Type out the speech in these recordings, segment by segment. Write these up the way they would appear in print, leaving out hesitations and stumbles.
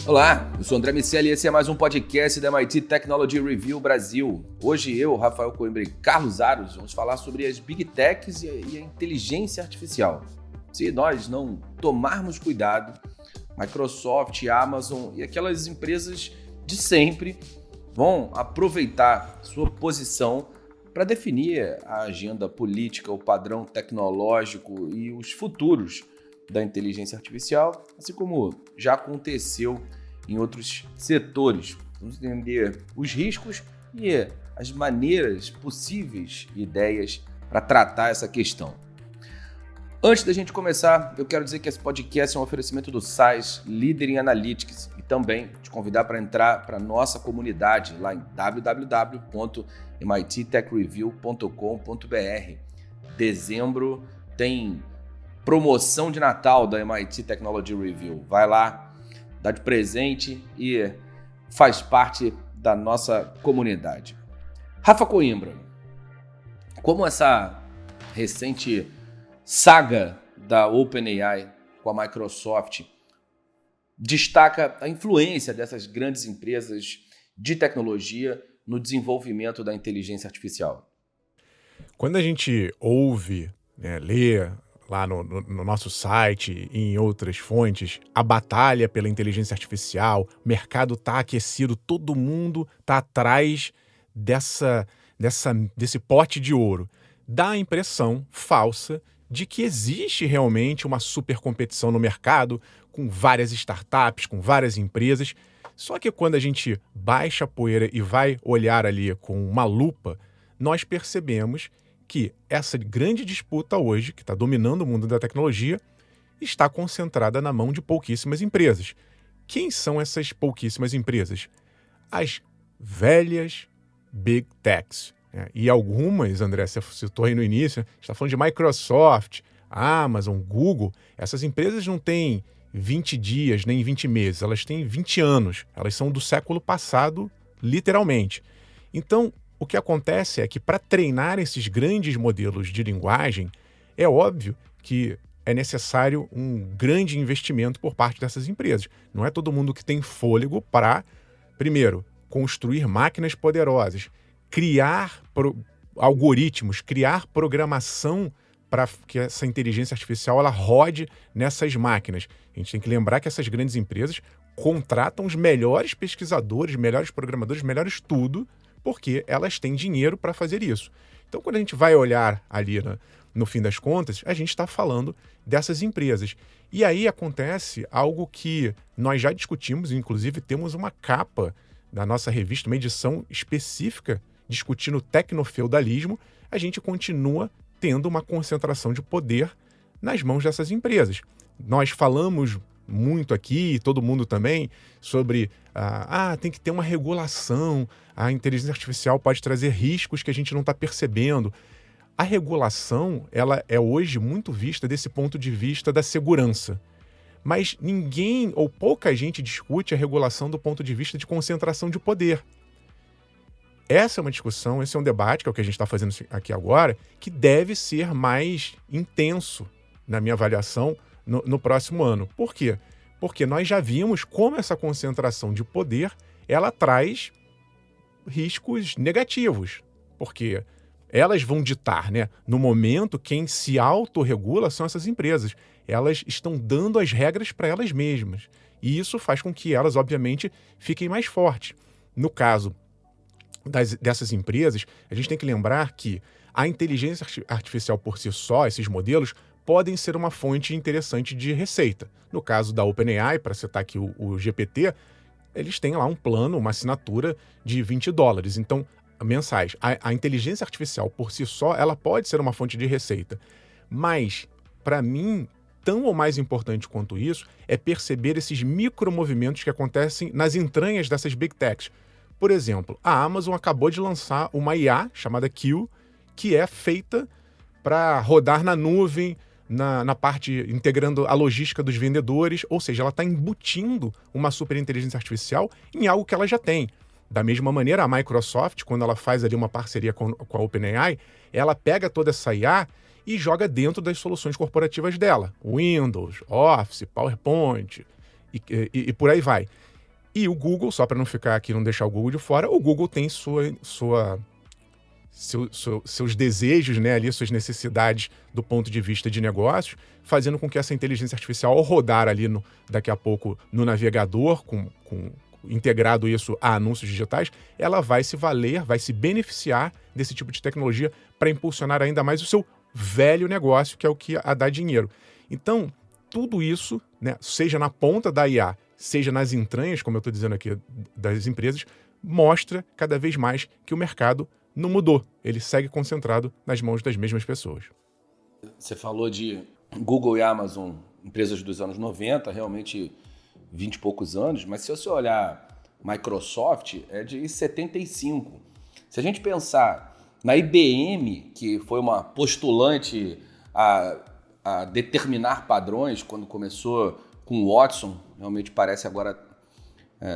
Olá, eu sou André Miceli e esse é mais um podcast da MIT Technology Review Brasil. Hoje eu, Rafael Coimbra e Carlos Aros vamos falar sobre as Big Techs e a inteligência artificial. Se nós não tomarmos cuidado, Microsoft, Amazon e aquelas empresas de sempre vão aproveitar sua posição para definir a agenda política, o padrão tecnológico e os futuros da inteligência artificial, assim como já aconteceu em outros setores. Vamos entender os riscos e as maneiras possíveis e ideias para tratar essa questão. Antes da gente começar, eu quero dizer que esse podcast é um oferecimento do SAIS, líder em Analytics, e também te convidar para entrar para a nossa comunidade lá em www.mittechreview.com.br. Dezembro tem promoção de Natal da MIT Technology Review. Vai lá, dá de presente e faz parte da nossa comunidade. Rafa Coimbra, como essa recente saga da OpenAI com a Microsoft destaca a influência dessas grandes empresas de tecnologia no desenvolvimento da inteligência artificial? Quando a gente ouve, lê lá no nosso site e em outras fontes, a batalha pela inteligência artificial, o mercado está aquecido, todo mundo está atrás desse pote de ouro. Dá a impressão falsa de que existe realmente uma super competição no mercado, com várias startups, com várias empresas. Só que quando a gente baixa a poeira e vai olhar ali com uma lupa, nós percebemos que essa grande disputa hoje, que está dominando o mundo da tecnologia, está concentrada na mão de pouquíssimas empresas. Quem são essas pouquíssimas empresas? As velhas Big Techs. E algumas, André, você citou aí no início, está falando de Microsoft, Amazon, Google. Essas empresas não têm 20 dias, nem 20 meses, elas têm 20 anos. Elas são do século passado, literalmente. Então, o que acontece é que para treinar esses grandes modelos de linguagem, é óbvio que é necessário um grande investimento por parte dessas empresas. Não é todo mundo que tem fôlego para, primeiro, construir máquinas poderosas, criar algoritmos, criar programação para que essa inteligência artificial ela rode nessas máquinas. A gente tem que lembrar que essas grandes empresas contratam os melhores pesquisadores, melhores programadores, melhores tudo, porque elas têm dinheiro para fazer isso. Então, quando a gente vai olhar ali no fim das contas, a gente está falando dessas empresas. E aí acontece algo que nós já discutimos, inclusive temos uma capa da nossa revista, uma edição específica discutindo tecnofeudalismo. A gente continua tendo uma concentração de poder nas mãos dessas empresas. Nós falamos muito aqui, todo mundo também, sobre tem que ter uma regulação, a inteligência artificial pode trazer riscos que a gente não está percebendo. A regulação, ela é hoje muito vista desse ponto de vista da segurança. Mas ninguém ou pouca gente discute a regulação do ponto de vista de concentração de poder. Essa é uma discussão, esse é um debate, que é o que a gente está fazendo aqui agora, que deve ser mais intenso, na minha avaliação, no próximo ano. Por quê? Porque nós já vimos como essa concentração de poder ela traz riscos negativos. Porque elas vão ditar, no momento, quem se autorregula são essas empresas. Elas estão dando as regras para elas mesmas. E isso faz com que elas, obviamente, fiquem mais fortes. No caso dessas empresas, a gente tem que lembrar que a inteligência artificial por si só, esses modelos, podem ser uma fonte interessante de receita. No caso da OpenAI, para citar aqui o GPT, eles têm lá um plano, uma assinatura de $20. Então, mensais. A inteligência artificial por si só, ela pode ser uma fonte de receita. Mas, para mim, tão ou mais importante quanto isso, é perceber esses micromovimentos que acontecem nas entranhas dessas Big Techs. Por exemplo, a Amazon acabou de lançar uma IA chamada Q, que é feita para rodar na nuvem, na parte integrando a logística dos vendedores, ou seja, ela está embutindo uma superinteligência artificial em algo que ela já tem. Da mesma maneira, a Microsoft, quando ela faz ali uma parceria com a OpenAI, ela pega toda essa IA e joga dentro das soluções corporativas dela. Windows, Office, PowerPoint. e por aí vai. E o Google, só para não ficar aqui, não deixar o Google de fora, o Google tem seus desejos, né, ali, suas necessidades do ponto de vista de negócios, fazendo com que essa inteligência artificial, ao rodar ali daqui a pouco no navegador, integrado isso a anúncios digitais, ela vai se valer, vai se beneficiar desse tipo de tecnologia para impulsionar ainda mais o seu velho negócio, que é o que a dá dinheiro. Então, tudo isso, né, seja na ponta da IA, seja nas entranhas, como eu estou dizendo aqui, das empresas, mostra cada vez mais que o mercado não mudou. Ele segue concentrado nas mãos das mesmas pessoas. Você falou de Google e Amazon, empresas dos anos 90, realmente 20 e poucos anos, mas se você olhar Microsoft, é de 75. Se a gente pensar na IBM, que foi uma postulante a determinar padrões quando começou com o Watson, realmente parece agora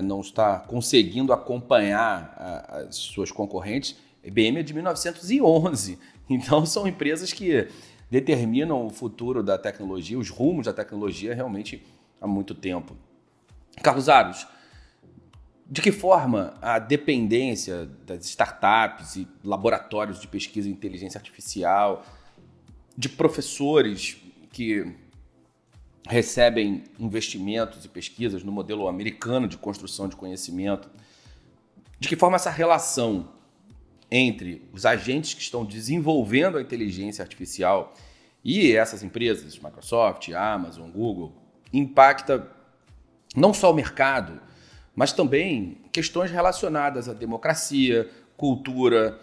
não estar conseguindo acompanhar as suas concorrentes. A IBM é de 1911, então são empresas que determinam o futuro da tecnologia, os rumos da tecnologia realmente há muito tempo. Carlos Aros, de que forma a dependência das startups e laboratórios de pesquisa em inteligência artificial, de professores que recebem investimentos e pesquisas no modelo americano de construção de conhecimento, de que forma essa relação entre os agentes que estão desenvolvendo a inteligência artificial e essas empresas, Microsoft, Amazon, Google, impacta não só o mercado, mas também questões relacionadas à democracia, cultura,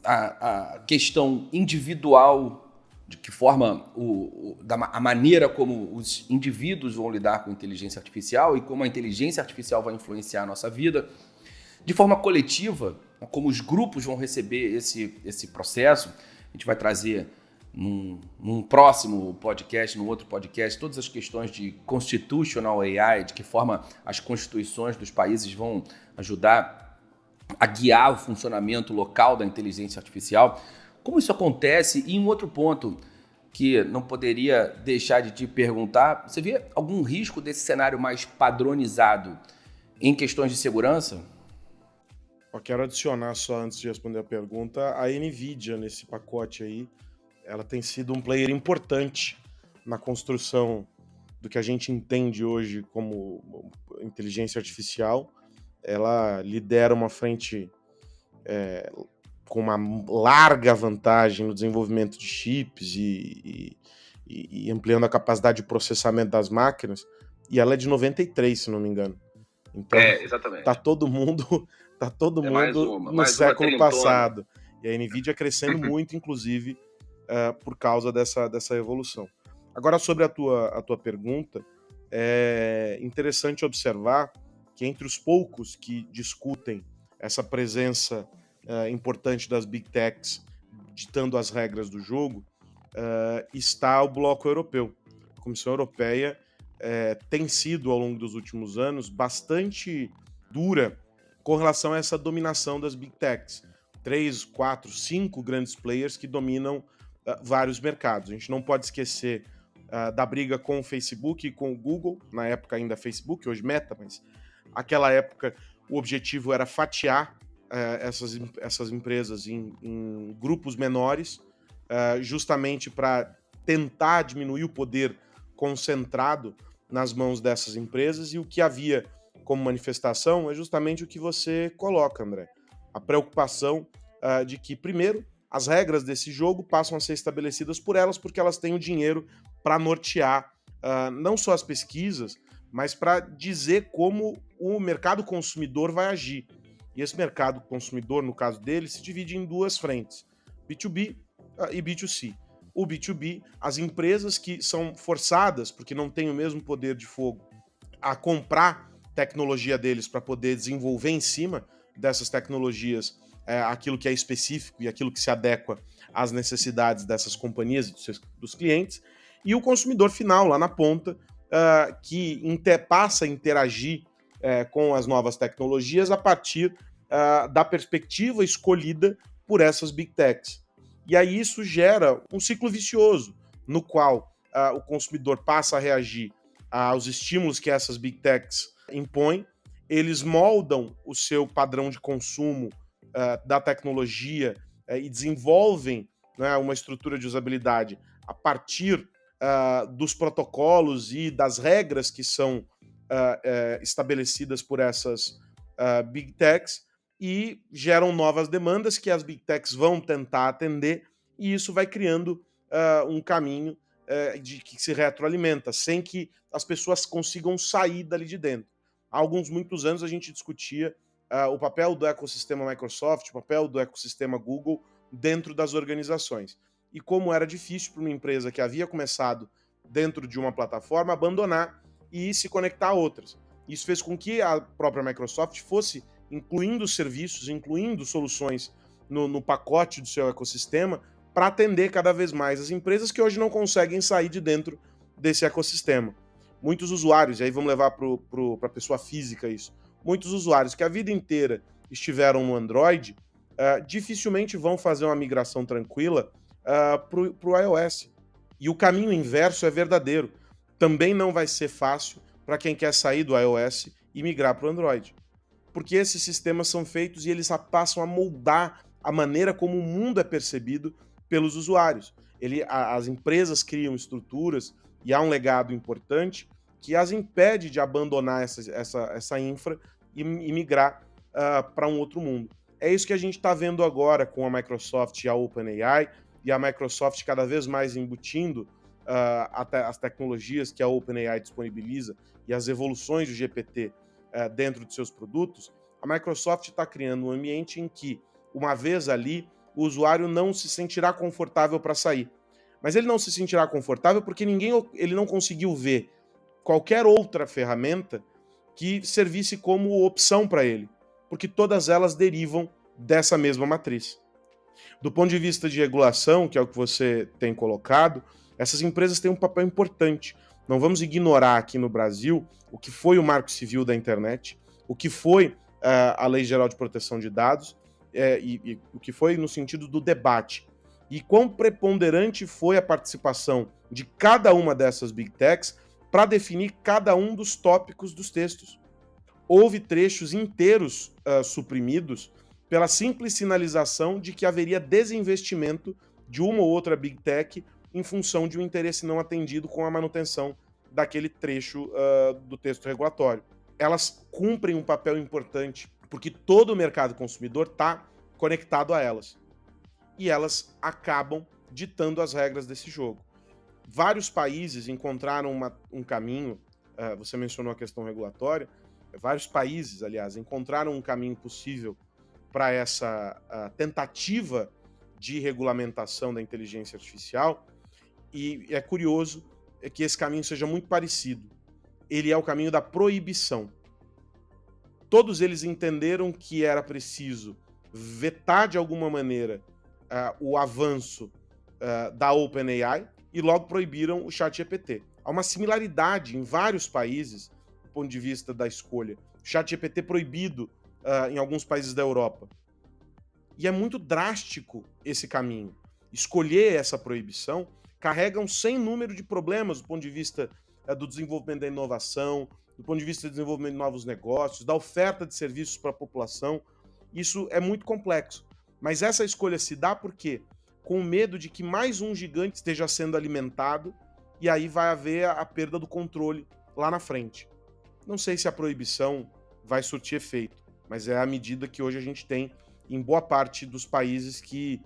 a questão individual, de que forma a maneira como os indivíduos vão lidar com a inteligência artificial e como a inteligência artificial vai influenciar a nossa vida. De forma coletiva, como os grupos vão receber esse processo. A gente vai trazer num próximo podcast, num outro podcast, todas as questões de constitutional AI, de que forma as constituições dos países vão ajudar a guiar o funcionamento local da inteligência artificial. Como isso acontece? E um outro ponto que não poderia deixar de te perguntar, você vê algum risco desse cenário mais padronizado em questões de segurança? Eu quero adicionar só, antes de responder a pergunta, a NVIDIA nesse pacote aí. Ela tem sido um player importante na construção do que a gente entende hoje como inteligência artificial. Ela lidera uma frente com uma larga vantagem no desenvolvimento de chips e ampliando a capacidade de processamento das máquinas. E ela é de 93, se não me engano. Então, exatamente. Tá todo mundo no século passado. E a NVIDIA crescendo muito, inclusive, por causa dessa evolução. Agora, sobre a tua pergunta, é interessante observar que entre os poucos que discutem essa presença importante das Big Techs ditando as regras do jogo, está o bloco europeu. A Comissão Europeia tem sido, ao longo dos últimos anos, bastante dura com relação a essa dominação das Big Techs. 3, 4, 5 grandes players que dominam vários mercados. A gente não pode esquecer da briga com o Facebook e com o Google, na época ainda Facebook, hoje Meta, mas naquela época o objetivo era fatiar essas empresas em grupos menores, justamente para tentar diminuir o poder concentrado nas mãos dessas empresas, e o que havia como manifestação é justamente o que você coloca, André. A preocupação de que, primeiro, as regras desse jogo passam a ser estabelecidas por elas, porque elas têm o dinheiro para nortear não só as pesquisas, mas para dizer como o mercado consumidor vai agir. E esse mercado consumidor, no caso dele, se divide em duas frentes, B2B e B2C. O B2B, as empresas que são forçadas, porque não têm o mesmo poder de fogo, a comprar tecnologia deles para poder desenvolver em cima dessas tecnologias aquilo que é específico e aquilo que se adequa às necessidades dessas companhias e dos clientes, e o consumidor final, lá na ponta, que passa a interagir com as novas tecnologias a partir da perspectiva escolhida por essas Big Techs. E aí isso gera um ciclo vicioso, no qual o consumidor passa a reagir aos estímulos que essas Big Techs impõem, eles moldam o seu padrão de consumo da tecnologia e desenvolvem, né, uma estrutura de usabilidade a partir dos protocolos e das regras que são estabelecidas por essas Big Techs e geram novas demandas que as Big Techs vão tentar atender, e isso vai criando um caminho que se retroalimenta, sem que as pessoas consigam sair dali de dentro. Há muitos anos a gente discutia o papel do ecossistema Microsoft, o papel do ecossistema Google dentro das organizações. E como era difícil para uma empresa que havia começado dentro de uma plataforma abandonar e se conectar a outras. Isso fez com que a própria Microsoft fosse incluindo serviços, incluindo soluções no pacote do seu ecossistema para atender cada vez mais as empresas que hoje não conseguem sair de dentro desse ecossistema. Muitos usuários, e aí vamos levar para a pessoa física isso, muitos usuários que a vida inteira estiveram no Android dificilmente vão fazer uma migração tranquila para o iOS. E o caminho inverso é verdadeiro. Também não vai ser fácil para quem quer sair do iOS e migrar para o Android. Porque esses sistemas são feitos e eles passam a moldar a maneira como o mundo é percebido pelos usuários. As empresas criam estruturas e há um legado importante que as impede de abandonar essa infra e migrar para um outro mundo. É isso que a gente está vendo agora com a Microsoft e a OpenAI, e a Microsoft cada vez mais embutindo as tecnologias que a OpenAI disponibiliza e as evoluções do GPT dentro de seus produtos. A Microsoft está criando um ambiente em que, uma vez ali, o usuário não se sentirá confortável para sair. Mas ele não se sentirá confortável porque ele não conseguiu ver qualquer outra ferramenta que servisse como opção para ele, porque todas elas derivam dessa mesma matriz. Do ponto de vista de regulação, que é o que você tem colocado, essas empresas têm um papel importante. Não vamos ignorar aqui no Brasil o que foi o Marco Civil da internet, o que foi a Lei Geral de Proteção de Dados e o que foi no sentido do debate. E quão preponderante foi a participação de cada uma dessas Big Techs para definir cada um dos tópicos dos textos. Houve trechos inteiros suprimidos pela simples sinalização de que haveria desinvestimento de uma ou outra Big Tech em função de um interesse não atendido com a manutenção daquele trecho do texto regulatório. Elas cumprem um papel importante porque todo o mercado consumidor está conectado a elas. E elas acabam ditando as regras desse jogo. Vários países encontraram um caminho, você mencionou a questão regulatória, vários países, aliás, encontraram um caminho possível para essa tentativa de regulamentação da inteligência artificial, e é curioso que esse caminho seja muito parecido. Ele é o caminho da proibição. Todos eles entenderam que era preciso vetar de alguma maneira o avanço da OpenAI e logo proibiram o ChatGPT. Há uma similaridade em vários países do ponto de vista da escolha. O ChatGPT proibido em alguns países da Europa. E é muito drástico esse caminho. Escolher essa proibição carrega um sem número de problemas do ponto de vista do desenvolvimento da inovação, do ponto de vista do desenvolvimento de novos negócios, da oferta de serviços para a população. Isso é muito complexo. Mas essa escolha se dá por quê? Com medo de que mais um gigante esteja sendo alimentado e aí vai haver a perda do controle lá na frente. Não sei se a proibição vai surtir efeito, mas é a medida que hoje a gente tem em boa parte dos países que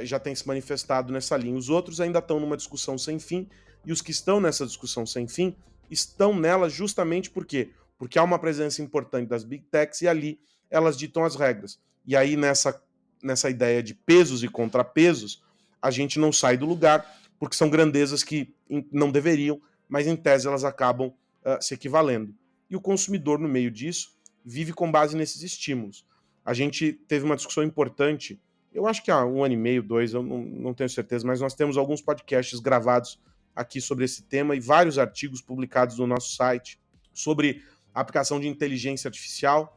já tem se manifestado nessa linha. Os outros ainda estão numa discussão sem fim, e os que estão nessa discussão sem fim estão nela justamente por quê? Porque há uma presença importante das Big Techs e ali elas ditam as regras. E aí nessa ideia de pesos e contrapesos, a gente não sai do lugar, porque são grandezas que não deveriam, mas em tese elas acabam se equivalendo. E o consumidor, no meio disso, vive com base nesses estímulos. A gente teve uma discussão importante, eu acho que há 1 ano e meio, 2, eu não tenho certeza, mas nós temos alguns podcasts gravados aqui sobre esse tema e vários artigos publicados no nosso site sobre a aplicação de inteligência artificial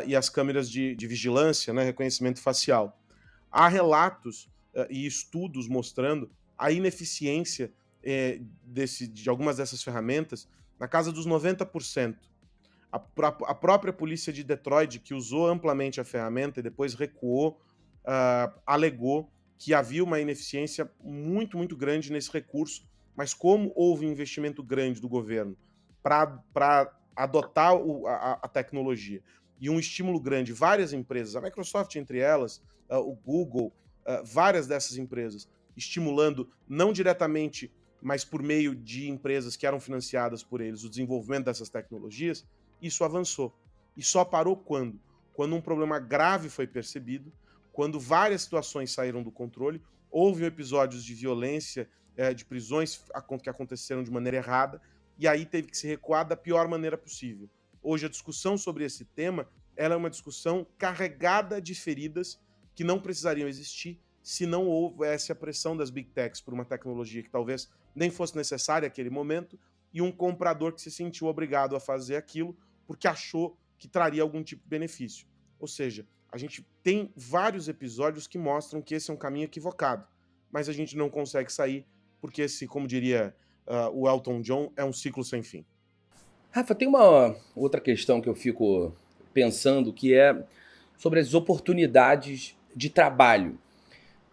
e as câmeras de vigilância, né, reconhecimento facial. Há relatos e estudos mostrando a ineficiência de algumas dessas ferramentas na casa dos 90%. A própria polícia de Detroit, que usou amplamente a ferramenta e depois recuou, alegou que havia uma ineficiência muito, muito grande nesse recurso, mas como houve um investimento grande do governo para adotar a tecnologia e um estímulo grande, várias empresas, a Microsoft entre elas, o Google, várias dessas empresas, estimulando não diretamente, mas por meio de empresas que eram financiadas por eles, o desenvolvimento dessas tecnologias, isso avançou. E só parou quando? Quando um problema grave foi percebido, quando várias situações saíram do controle, houve episódios de violência, de prisões que aconteceram de maneira errada, e aí teve que se recuar da pior maneira possível. Hoje a discussão sobre esse tema, ela é uma discussão carregada de feridas que não precisariam existir se não houvesse a pressão das Big Techs por uma tecnologia que talvez nem fosse necessária naquele momento, e um comprador que se sentiu obrigado a fazer aquilo porque achou que traria algum tipo de benefício. Ou seja, a gente tem vários episódios que mostram que esse é um caminho equivocado, mas a gente não consegue sair porque esse, como diria o Elton John, é um ciclo sem fim. Rafa, tem uma outra questão que eu fico pensando, que é sobre as oportunidades de trabalho.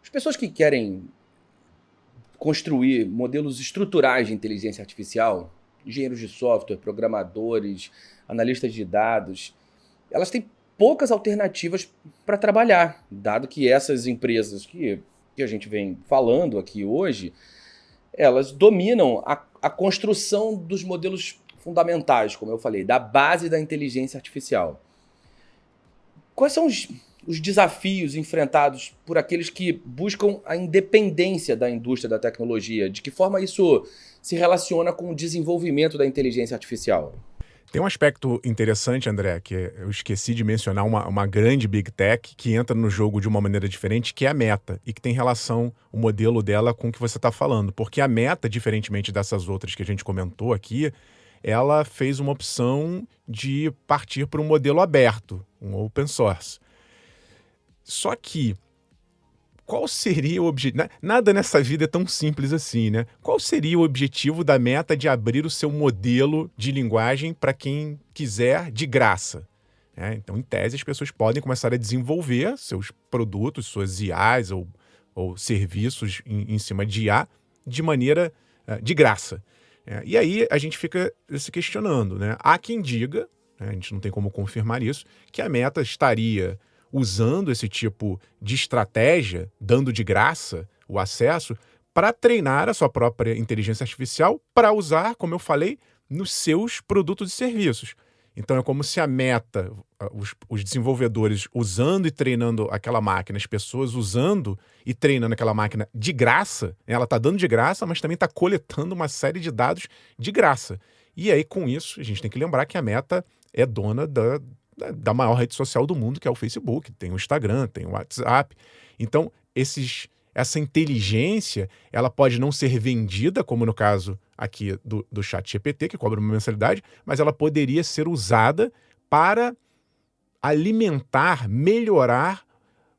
As pessoas que querem construir modelos estruturais de inteligência artificial, engenheiros de software, programadores, analistas de dados, elas têm poucas alternativas para trabalhar, dado que essas empresas que a gente vem falando aqui hoje, elas dominam a construção dos modelos fundamentais, como eu falei, da base da inteligência artificial. Quais são os desafios enfrentados por aqueles que buscam a independência da indústria da tecnologia? De que forma isso se relaciona com o desenvolvimento da inteligência artificial? Tem um aspecto interessante, André, que eu esqueci de mencionar, uma grande Big Tech que entra no jogo de uma maneira diferente, que é a Meta, e que tem relação, o modelo dela, com o que você está falando. Porque a Meta, diferentemente dessas outras que a gente comentou aqui, ela fez uma opção de partir para um modelo aberto, um open source. Só que, qual seria o objetivo? Nada nessa vida é tão simples assim, né? Qual seria o objetivo da Meta de abrir o seu modelo de linguagem para quem quiser de graça? Então, em tese, as pessoas podem começar a desenvolver seus produtos, suas IAs ou serviços em cima de IA de maneira de graça. E aí a gente fica se questionando, né? Há quem diga, a gente não tem como confirmar isso, que a Meta estaria usando esse tipo de estratégia, dando de graça o acesso, para treinar a sua própria inteligência artificial para usar, como eu falei, nos seus produtos e serviços. Então é como se a Meta, os desenvolvedores usando e treinando aquela máquina, as pessoas usando e treinando aquela máquina de graça, ela está dando de graça, mas também está coletando uma série de dados de graça. E aí, com isso, a gente tem que lembrar que a Meta é dona da maior rede social do mundo, que é o Facebook, tem o Instagram, tem o WhatsApp. Então, essa inteligência, ela pode não ser vendida, como no caso aqui do ChatGPT, que cobra uma mensalidade, mas ela poderia ser usada para alimentar, melhorar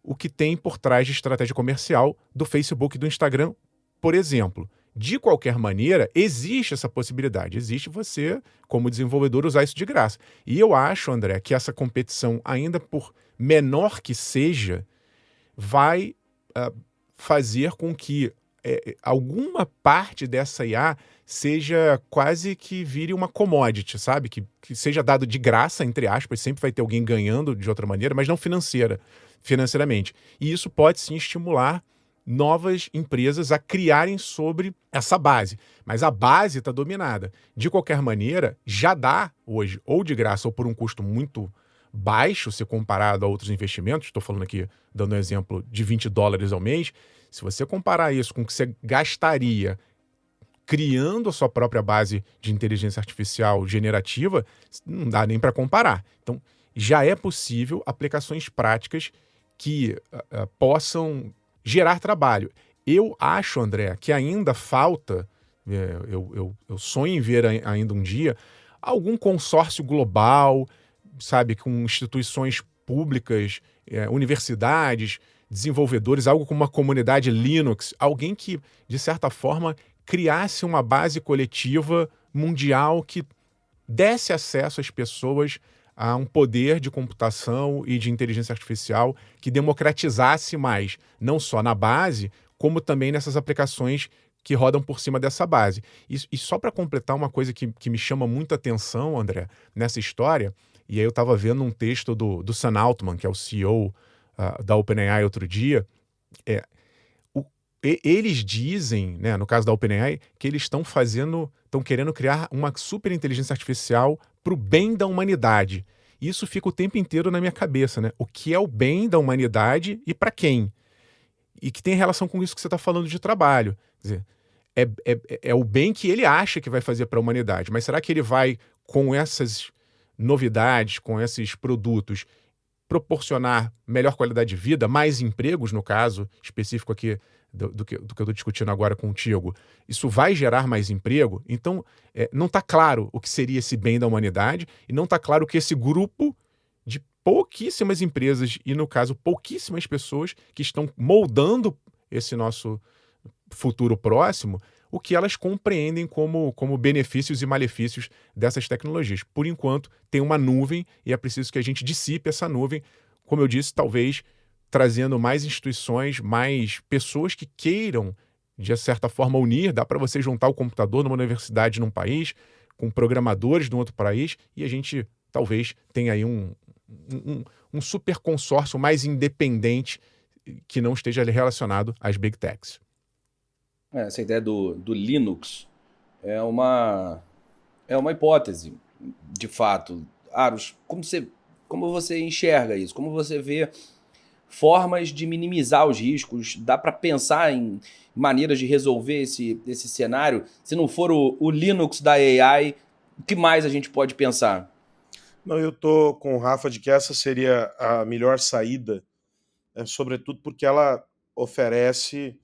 o que tem por trás de estratégia comercial do Facebook e do Instagram, por exemplo. De qualquer maneira, existe essa possibilidade. Existe você, como desenvolvedor, usar isso de graça. E eu acho, André, que essa competição, ainda por menor que seja, vai fazer com que alguma parte dessa IA seja quase que vire uma commodity, sabe? Que seja dado de graça, entre aspas, sempre vai ter alguém ganhando de outra maneira, mas não financeiramente. E isso pode sim estimular novas empresas a criarem sobre essa base. Mas a base está dominada. De qualquer maneira, já dá hoje, ou de graça ou por um custo muito baixo, se comparado a outros investimentos. Estou falando aqui, dando um exemplo de $20 ao mês. Se você comparar isso com o que você gastaria criando a sua própria base de inteligência artificial generativa, não dá nem para comparar. Então, já é possível aplicações práticas que possam gerar trabalho. Eu acho, André, que ainda falta, eu sonho em ver ainda um dia, algum consórcio global, sabe, com instituições públicas, universidades, desenvolvedores, algo como uma comunidade Linux, alguém que, de certa forma, criasse uma base coletiva mundial que desse acesso às pessoas a um poder de computação e de inteligência artificial que democratizasse mais, não só na base, como também nessas aplicações que rodam por cima dessa base. E só para completar uma coisa que me chama muita atenção, André, nessa história, e aí eu estava vendo um texto do Sam Altman, que é o CEO da OpenAI outro dia, eles dizem, né, no caso da OpenAI, que eles estão querendo criar uma super inteligência artificial para o bem da humanidade. Isso fica o tempo inteiro na minha cabeça, né? O que é o bem da humanidade e para quem? E que tem relação com isso que você está falando de trabalho. Quer dizer, é o bem que ele acha que vai fazer para a humanidade, mas será que ele vai, com essas novidades, com esses produtos, proporcionar melhor qualidade de vida, mais empregos, no caso específico aqui do que eu estou discutindo agora contigo? Isso vai gerar mais emprego? Então, não está claro o que seria esse bem da humanidade e não está claro que esse grupo de pouquíssimas empresas e, no caso, pouquíssimas pessoas que estão moldando esse nosso futuro próximo, o que elas compreendem como benefícios e malefícios dessas tecnologias. Por enquanto, tem uma nuvem e é preciso que a gente dissipe essa nuvem, como eu disse, talvez trazendo mais instituições, mais pessoas que queiram, de certa forma, unir. Dá para você juntar o computador numa universidade num país, com programadores de um outro país, e a gente talvez tenha aí um super consórcio mais independente que não esteja relacionado às Big Techs. Essa ideia do Linux é uma hipótese, de fato. Aros, como você enxerga isso? Como você vê formas de minimizar os riscos? Dá para pensar em maneiras de resolver esse cenário? Se não for o Linux da AI, o que mais a gente pode pensar? Não, eu tô com o Rafa de que essa seria a melhor saída, sobretudo porque ela oferece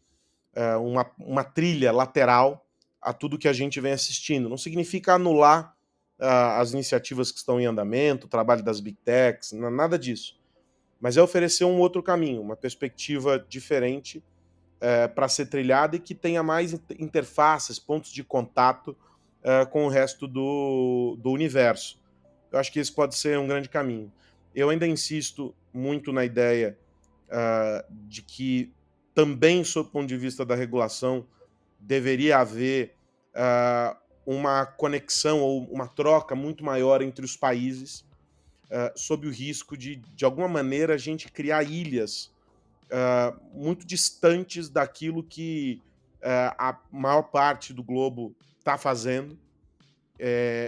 uma trilha lateral a tudo que a gente vem assistindo. Não significa anular as iniciativas que estão em andamento, o trabalho das Big Techs, nada disso. Mas é oferecer um outro caminho, uma perspectiva diferente para ser trilhada e que tenha mais interfaces, pontos de contato com o resto do universo. Eu acho que esse pode ser um grande caminho. Eu ainda insisto muito na ideia de que também, sob o ponto de vista da regulação, deveria haver uma conexão ou uma troca muito maior entre os países, sob o risco de alguma maneira, a gente criar ilhas muito distantes daquilo que a maior parte do globo está fazendo.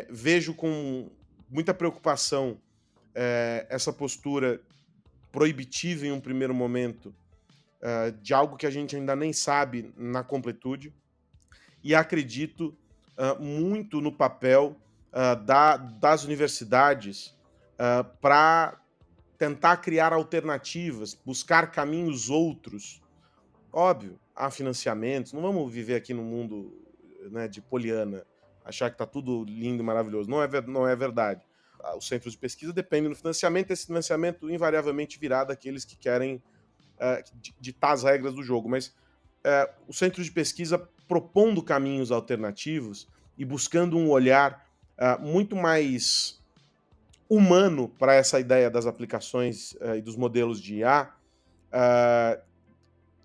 Vejo com muita preocupação essa postura proibitiva em um primeiro momento de algo que a gente ainda nem sabe na completude, e acredito muito no papel das universidades para tentar criar alternativas, buscar caminhos outros. Óbvio, há financiamentos, não vamos viver aqui no mundo, né, de Poliana, achar que está tudo lindo e maravilhoso. Não é verdade. Os centros de pesquisa dependem do financiamento, esse financiamento invariavelmente virá daqueles que querem ditar as regras do jogo, mas o centro de pesquisa propondo caminhos alternativos e buscando um olhar muito mais humano para essa ideia das aplicações e dos modelos de IA,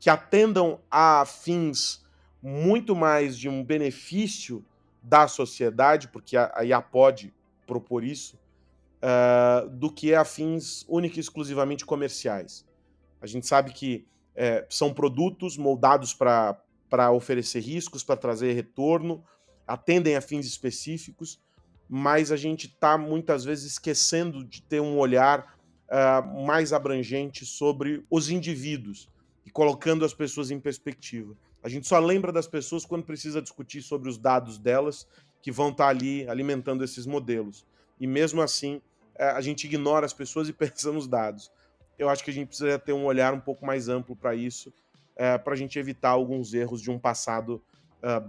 que atendam a fins muito mais de um benefício da sociedade, porque a IA pode propor isso, do que a fins única e exclusivamente comerciais. A gente sabe que são produtos moldados para oferecer riscos, para trazer retorno, atendem a fins específicos, mas a gente está muitas vezes esquecendo de ter um olhar mais abrangente sobre os indivíduos e colocando as pessoas em perspectiva. A gente só lembra das pessoas quando precisa discutir sobre os dados delas que vão estar ali alimentando esses modelos. E mesmo assim, a gente ignora as pessoas e pensa nos dados. Eu acho que a gente precisa ter um olhar um pouco mais amplo para isso, para a gente evitar alguns erros de um passado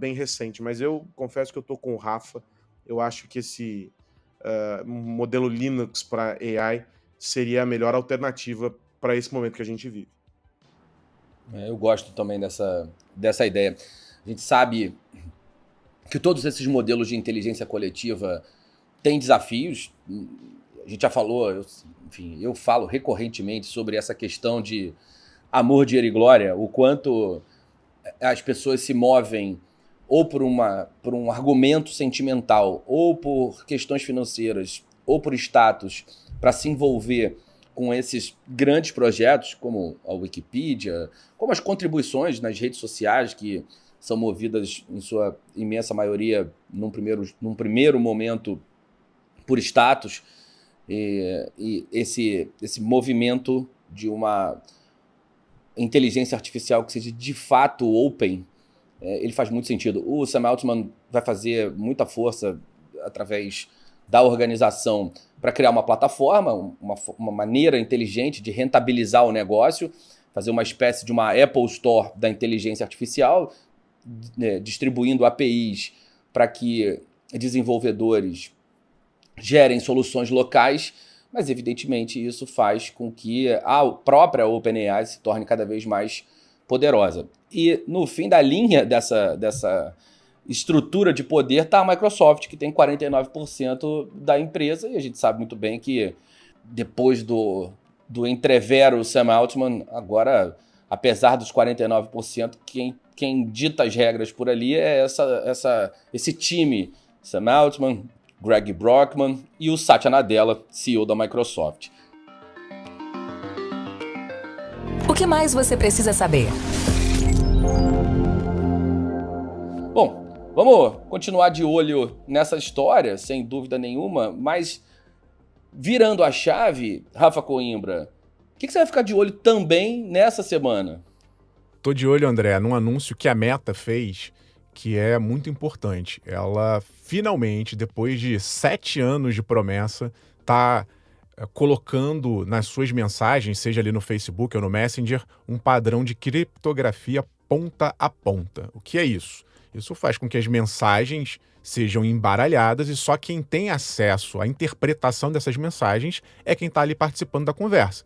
bem recente. Mas eu confesso que eu estou com o Rafa. Eu acho que esse modelo Linux para AI seria a melhor alternativa para esse momento que a gente vive. Eu gosto também dessa ideia. A gente sabe que todos esses modelos de inteligência coletiva tem desafios. A gente já falou, eu falo recorrentemente sobre essa questão de amor, dinheiro e glória, o quanto as pessoas se movem ou por um argumento sentimental, ou por questões financeiras, ou por status, para se envolver com esses grandes projetos, como a Wikipedia, como as contribuições nas redes sociais, que são movidas, em sua imensa maioria, num primeiro momento, por status, e esse movimento de uma inteligência artificial que seja de fato open, ele faz muito sentido. O Sam Altman vai fazer muita força através da organização para criar uma plataforma, uma maneira inteligente de rentabilizar o negócio, fazer uma espécie de uma Apple Store da inteligência artificial, distribuindo APIs para que desenvolvedores gerem soluções locais, mas evidentemente isso faz com que a própria OpenAI se torne cada vez mais poderosa. E no fim da linha dessa estrutura de poder está a Microsoft, que tem 49% da empresa, e a gente sabe muito bem que depois do entrevero Sam Altman, agora, apesar dos 49%, quem dita as regras por ali é esse time, Sam Altman, Greg Brockman e o Satya Nadella, CEO da Microsoft. O que mais você precisa saber? Bom, vamos continuar de olho nessa história, sem dúvida nenhuma, mas virando a chave, Rafa Coimbra, o que você vai ficar de olho também nessa semana? Tô de olho, André, num anúncio que a Meta fez, que é muito importante. Ela finalmente, depois de 7 anos de promessa, está colocando nas suas mensagens, seja ali no Facebook ou no Messenger, um padrão de criptografia ponta a ponta. O que é isso? Isso faz com que as mensagens sejam embaralhadas e só quem tem acesso à interpretação dessas mensagens é quem está ali participando da conversa.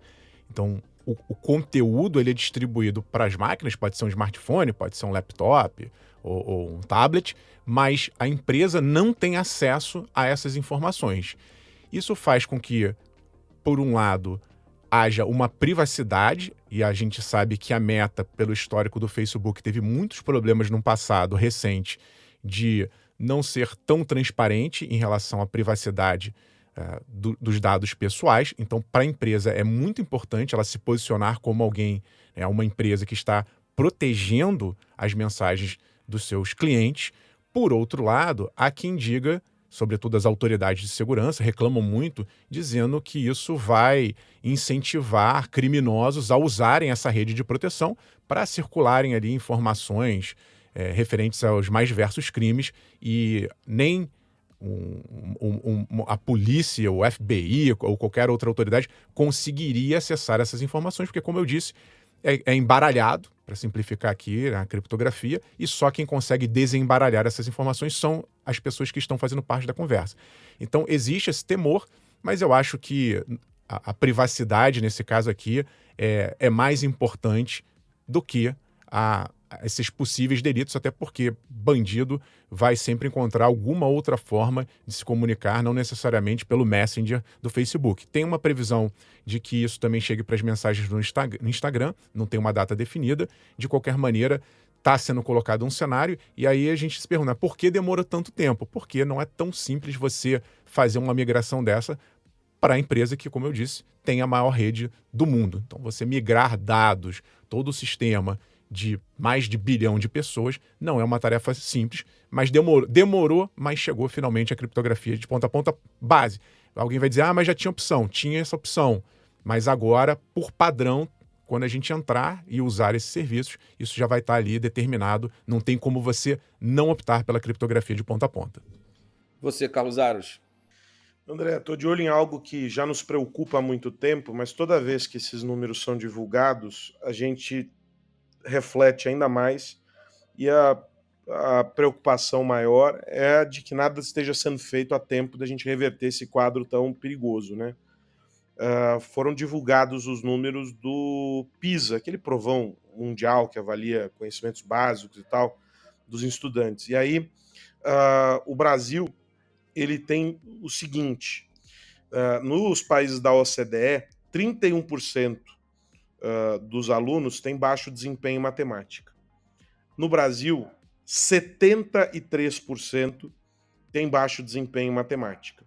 Então, o conteúdo ele é distribuído para as máquinas, pode ser um smartphone, pode ser um laptop ou um tablet, mas a empresa não tem acesso a essas informações. Isso faz com que, por um lado, haja uma privacidade, e a gente sabe que a Meta, pelo histórico do Facebook, teve muitos problemas no passado recente de não ser tão transparente em relação à privacidade dos dados pessoais. Então, para a empresa é muito importante ela se posicionar como alguém, uma empresa que está protegendo as mensagens dos seus clientes. Por outro lado, há quem diga, sobretudo as autoridades de segurança, reclamam muito, dizendo que isso vai incentivar criminosos a usarem essa rede de proteção para circularem ali informações referentes aos mais diversos crimes, e nem a polícia, o FBI ou qualquer outra autoridade conseguiria acessar essas informações, porque, como eu disse, é embaralhado, para simplificar aqui a criptografia, e só quem consegue desembaralhar essas informações são as pessoas que estão fazendo parte da conversa. Então, existe esse temor, mas eu acho que a privacidade, nesse caso aqui, é mais importante do que esses possíveis delitos, até porque bandido vai sempre encontrar alguma outra forma de se comunicar, não necessariamente pelo Messenger do Facebook. Tem uma previsão de que isso também chegue para as mensagens no Instagram, não tem uma data definida. De qualquer maneira, está sendo colocado um cenário, e aí a gente se pergunta, por que demora tanto tempo? Porque não é tão simples você fazer uma migração dessa para a empresa que, como eu disse, tem a maior rede do mundo. Então, você migrar dados, todo o sistema de mais de 1 bilhão de pessoas, não é uma tarefa simples, mas demorou, mas chegou finalmente a criptografia de ponta a ponta base. Alguém vai dizer, mas já tinha opção, tinha essa opção, mas agora, por padrão, quando a gente entrar e usar esses serviços, isso já vai estar ali determinado, não tem como você não optar pela criptografia de ponta a ponta. Você, Carlos Aros? André, estou de olho em algo que já nos preocupa há muito tempo, mas toda vez que esses números são divulgados, a gente reflete ainda mais, e a preocupação maior é a de que nada esteja sendo feito a tempo da gente reverter esse quadro tão perigoso, né? Foram divulgados os números do PISA, aquele provão mundial que avalia conhecimentos básicos e tal dos estudantes. E aí o Brasil ele tem o seguinte, nos países da OCDE, 31% dos alunos têm baixo desempenho em matemática. No Brasil, 73% têm baixo desempenho em matemática.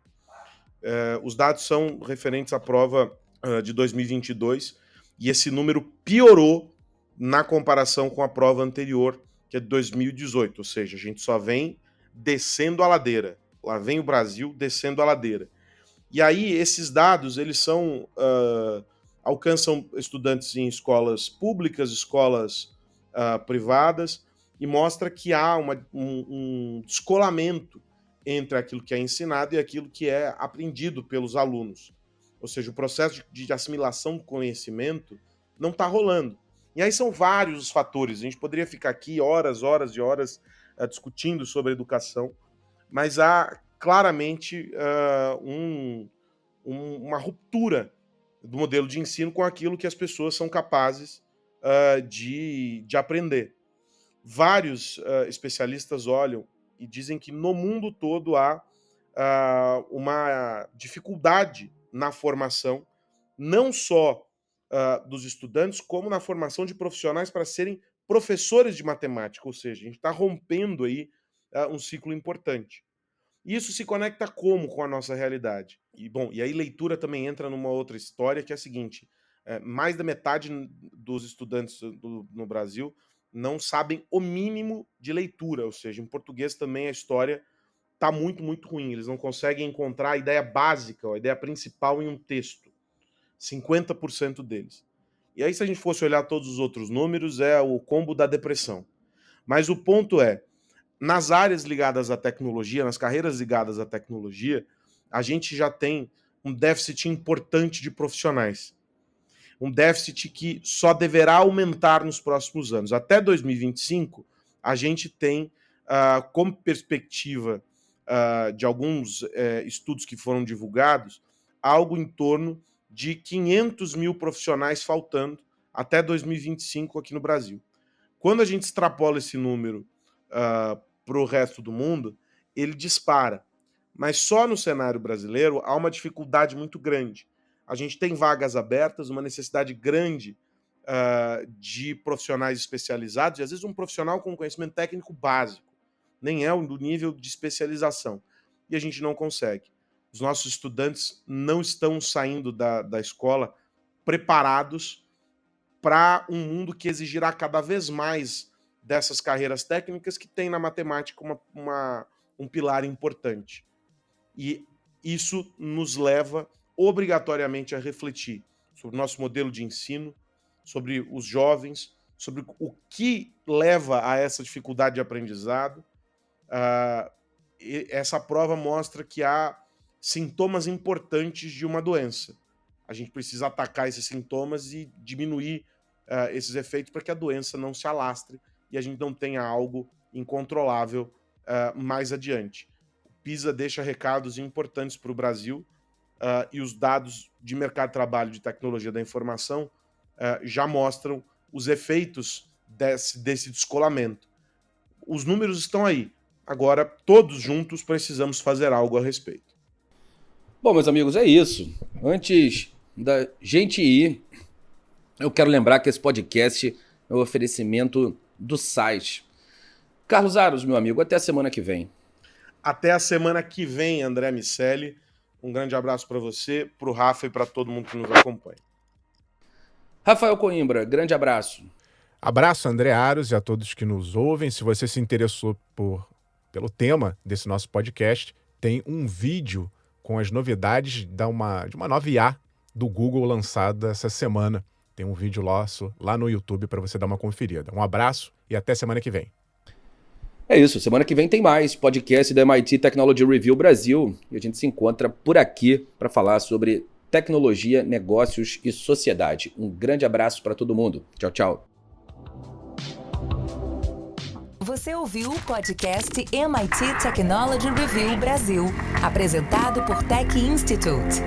Os dados são referentes à prova de 2022 e esse número piorou na comparação com a prova anterior, que é de 2018, ou seja, a gente só vem descendo a ladeira. Lá vem o Brasil descendo a ladeira. E aí esses dados, eles alcançam estudantes em escolas públicas, escolas privadas, e mostra que há um descolamento entre aquilo que é ensinado e aquilo que é aprendido pelos alunos. Ou seja, o processo de assimilação do conhecimento não está rolando. E aí são vários os fatores. A gente poderia ficar aqui horas e horas discutindo sobre educação, mas há claramente uma ruptura do modelo de ensino com aquilo que as pessoas são capazes de aprender. Vários especialistas olham e dizem que no mundo todo há uma dificuldade na formação, não só dos estudantes, como na formação de profissionais para serem professores de matemática, ou seja, a gente está rompendo aí um ciclo importante. Isso se conecta como com a nossa realidade? E aí leitura também entra numa outra história, que é a seguinte, mais da metade dos estudantes no Brasil não sabem o mínimo de leitura, ou seja, em português também a história está muito, muito ruim. Eles não conseguem encontrar a ideia básica, a ideia principal em um texto. 50% deles. E aí, se a gente fosse olhar todos os outros números, é o combo da depressão. Mas o ponto é, nas áreas ligadas à tecnologia, nas carreiras ligadas à tecnologia, a gente já tem um déficit importante de profissionais. Um déficit que só deverá aumentar nos próximos anos. Até 2025, a gente tem como perspectiva de alguns estudos que foram divulgados, algo em torno de 500 mil profissionais faltando até 2025 aqui no Brasil. Quando a gente extrapola esse número para o resto do mundo, ele dispara. Mas só no cenário brasileiro há uma dificuldade muito grande. A gente tem vagas abertas, uma necessidade grande de profissionais especializados, e às vezes um profissional com conhecimento técnico básico, nem é do nível de especialização, e a gente não consegue. Os nossos estudantes não estão saindo da escola preparados para um mundo que exigirá cada vez mais dessas carreiras técnicas que tem na matemática um pilar importante. E isso nos leva obrigatoriamente a refletir sobre o nosso modelo de ensino, sobre os jovens, sobre o que leva a essa dificuldade de aprendizado. Essa prova mostra que há sintomas importantes de uma doença. A gente precisa atacar esses sintomas e diminuir esses efeitos para que a doença não se alastre e a gente não tenha algo incontrolável mais adiante. O PISA deixa recados importantes para o Brasil e os dados de mercado de trabalho de tecnologia da informação já mostram os efeitos desse descolamento. Os números estão aí. Agora, todos juntos precisamos fazer algo a respeito. Bom, meus amigos, é isso. Antes da gente ir, eu quero lembrar que esse podcast é um oferecimento do site. Carlos Aros, meu amigo, até a semana que vem. Até a semana que vem, André Miceli. Um grande abraço para você, para o Rafa e para todo mundo que nos acompanha. Rafael Coimbra, grande abraço. Abraço, André Aros, e a todos que nos ouvem. Se você se interessou pelo tema desse nosso podcast, tem um vídeo com as novidades de uma nova IA do Google lançada essa semana. Tem um vídeo nosso lá no YouTube para você dar uma conferida. Um abraço e até semana que vem. É isso, semana que vem tem mais podcast da MIT Technology Review Brasil e a gente se encontra por aqui para falar sobre tecnologia, negócios e sociedade. Um grande abraço para todo mundo. Tchau, tchau. Você ouviu o podcast MIT Technology Review Brasil, apresentado por Tech Institute.